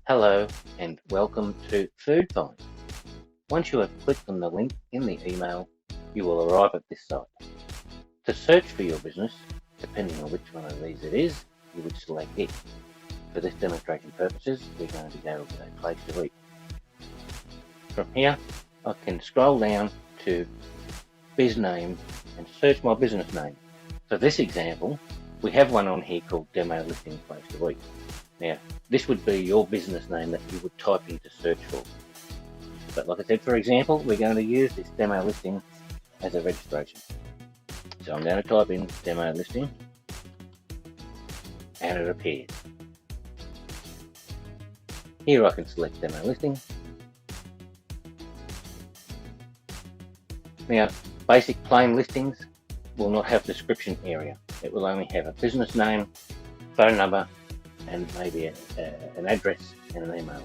Hello and welcome to Food Find. Once you have clicked on the link in the email, you will arrive at this site. To search for your business, depending on which one of these it is, you would select it. For this demonstration purposes, we're going to go with a place to eat. From here, I can scroll down to biz name and search my business name. For this example, we have one on here called Demo Listing Place to Eat. Now, this would be your business name that you would type in to search for. But like I said, for example, we're going to use this demo listing as a registration. So I'm going to type in demo listing and it appears. Here I can select demo listing. Now, basic plain listings will not have description area. It will only have a business name, phone number, and maybe an address and an email.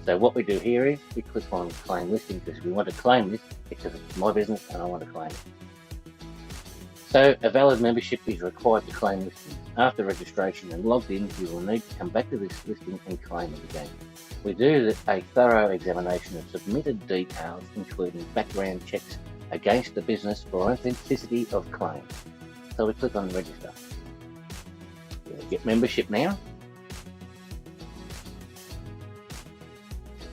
So what we do here is we click on claim listing because we want to claim this because it's my business and I want to claim it. So a valid membership is required to claim listings. After registration and logged in, you will need to come back to this listing and claim it again. We do a thorough examination of submitted details, including background checks against the business for authenticity of claim. So we click on register. We'll get membership now.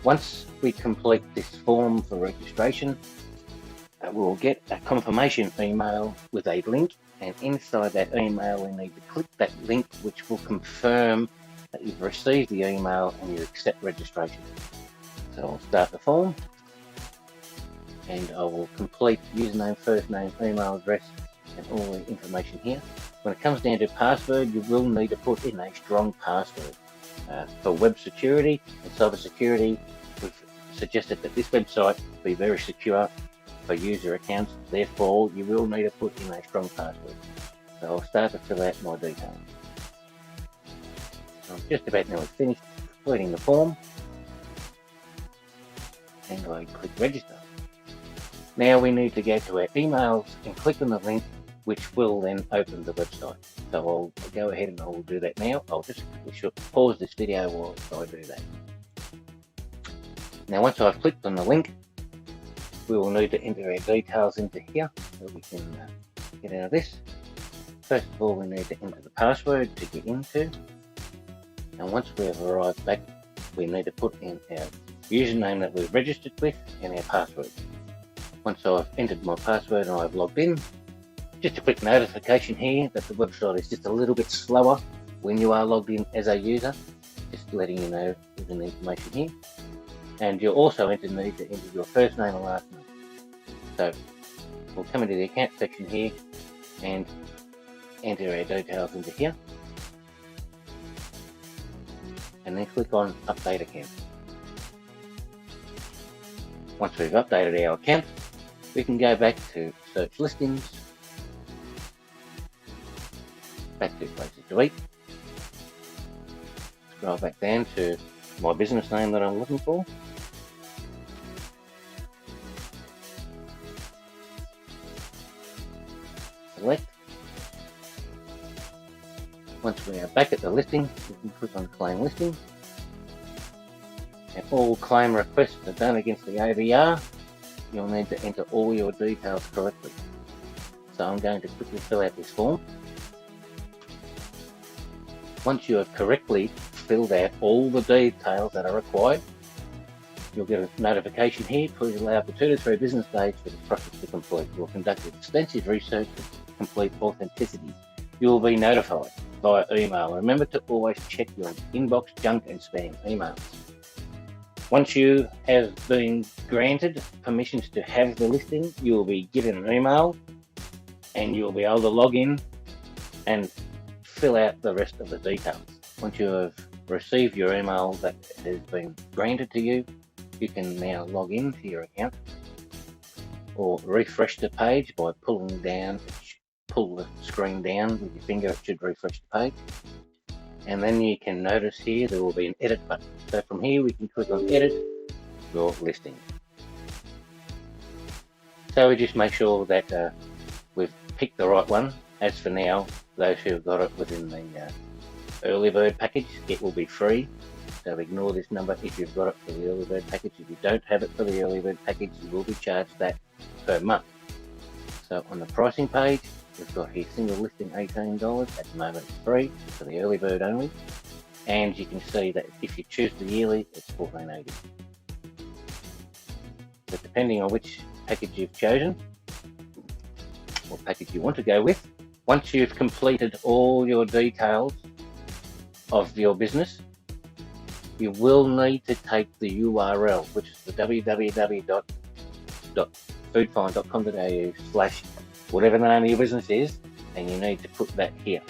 Once we complete this form for registration, we'll get a confirmation email with a link, and inside that email we need to click that link, which will confirm that you've received the email and you accept registration. So I'll start the form and I will complete username, first name, email address and all the information here. When it comes down to password, you will need to put in a strong password. For web security and cyber security, we've suggested that this website be very secure for user accounts, therefore you will need to put in a strong password. So I'll start to fill out my details. I'm just about nearly finished completing the form and I click register. Now we need to go to our emails and click on the link, which will then open the website. So I'll go ahead and I will do that now. I'll just pause this video while I do that. Now once I've clicked on the link, we will need to enter our details into here so we can get out of this. First of all, we need to enter the password to get into. And once we have arrived back, we need to put in our username that we've registered with and our password. Once I've entered my password and I've logged in, just a quick notification here that the website is just a little bit slower when you are logged in as a user, just letting you know the information here. And you'll also need to enter your first name and last name. So we'll come into the account section here and enter our details into here. And then click on update account. Once we've updated our account, we can go back to search listings, back to places to eat, scroll back down to my business name that I'm looking for, select. Once we are back at the listing, we can click on claim listing, and all claim requests are done against the AVR. You'll need to enter all your details correctly. So I'm going to quickly fill out this form. Once you have correctly filled out all the details that are required, you'll get a notification here. Please allow for 2 to 3 business days for the process to complete. You'll conduct extensive research to complete authenticity. You will be notified via email. Remember to always check your inbox, junk and spam emails. Once you have been granted permissions to have the listing, you will be given an email and you'll be able to log in and fill out the rest of the details. Once you have received your email that has been granted to you, you can now log into your account or refresh the page by pulling down, pull the screen down with your finger, it should refresh the page. And then you can notice here there will be an edit button. So from here we can click on edit your listing. So we just make sure that we've picked the right one. As for now, those who have got it within the early bird package, it will be free So ignore this number if you've got it for the early bird package. If you don't have it for the early bird package, you will be charged that per month. So on the pricing page, we've got here single listing $18. At the moment it's free for the early bird only. And you can see that if you choose the yearly, it's $14.80. But depending on which package you've chosen, what package you want to go with, once you've completed all your details of your business, you will need to take the URL, which is the www.foodfind.com.au/whatever the name of your business is, and you need to put that here.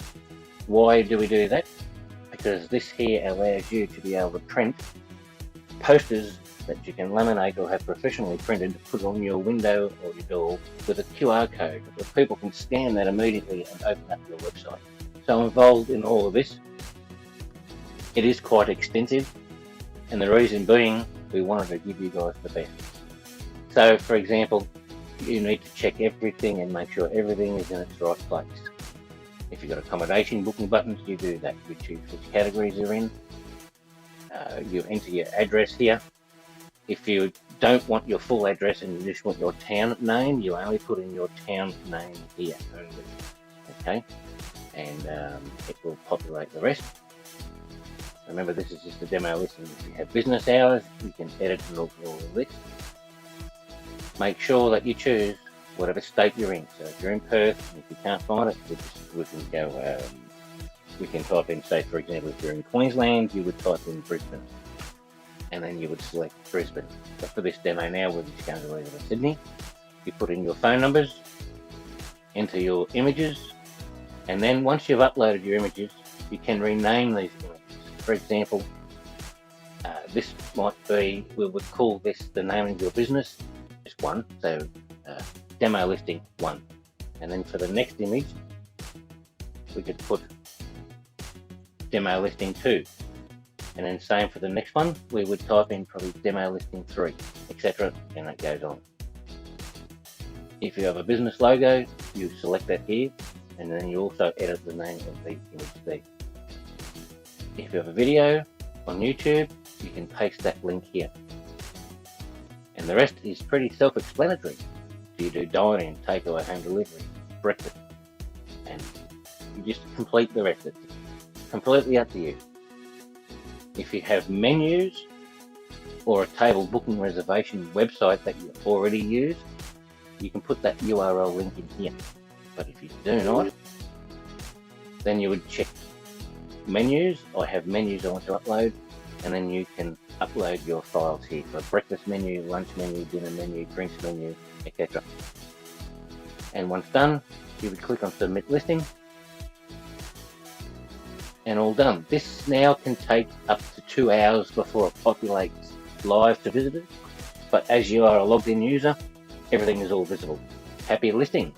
Why do we do that? Because this here allows you to be able to print posters that you can laminate or have professionally printed to put on your window or your door with a QR code, where people can scan that immediately and open up your website. So involved in all of this, it is quite extensive, and the reason being, we wanted to give you guys the best. So for example, you need to check everything and make sure everything is in its right place. If you've got accommodation booking buttons, you do that. You choose which categories you're in. You enter your address here. If you don't want your full address and you just want your town name, you only put in your town name here only. Okay, and it will populate the rest. Remember, this is just a demo listing. If you have business hours, you can edit and alter all of this. Make sure that you choose whatever state you're in. So if you're in Perth, if you can't find it, we can type in, say for example, if you're in Queensland, you would type in Brisbane, and then you would select Brisbane. But for this demo now, we're just going to leave it in Sydney. You put in your phone numbers, enter your images, and then once you've uploaded your images, you can rename these images. For example, this might be, we would call this the name of your business, just one, so demo listing 1. And then for the next image, we could put demo listing 2. And then same for the next one, we would type in probably demo listing 3, etc. And it goes on. If you have a business logo, you select that here, and then you also edit the name of the image there. If you have a video on YouTube, you can paste that link here. And the rest is pretty self-explanatory. Do you do dining, takeaway, home delivery, breakfast? And you just complete the rest. It's completely up to you. If you have menus or a table booking reservation website that you already use, you can put that URL link in here. But if you do not, then you would check menus. I have menus I want to upload, and then you can upload your files here for breakfast menu, lunch menu, dinner menu, drinks menu, etc. And once done, you would click on submit listing, and all done. This now can take up to 2 hours before it populates live to visitors, but as you are a logged in user, everything is all visible. Happy listing!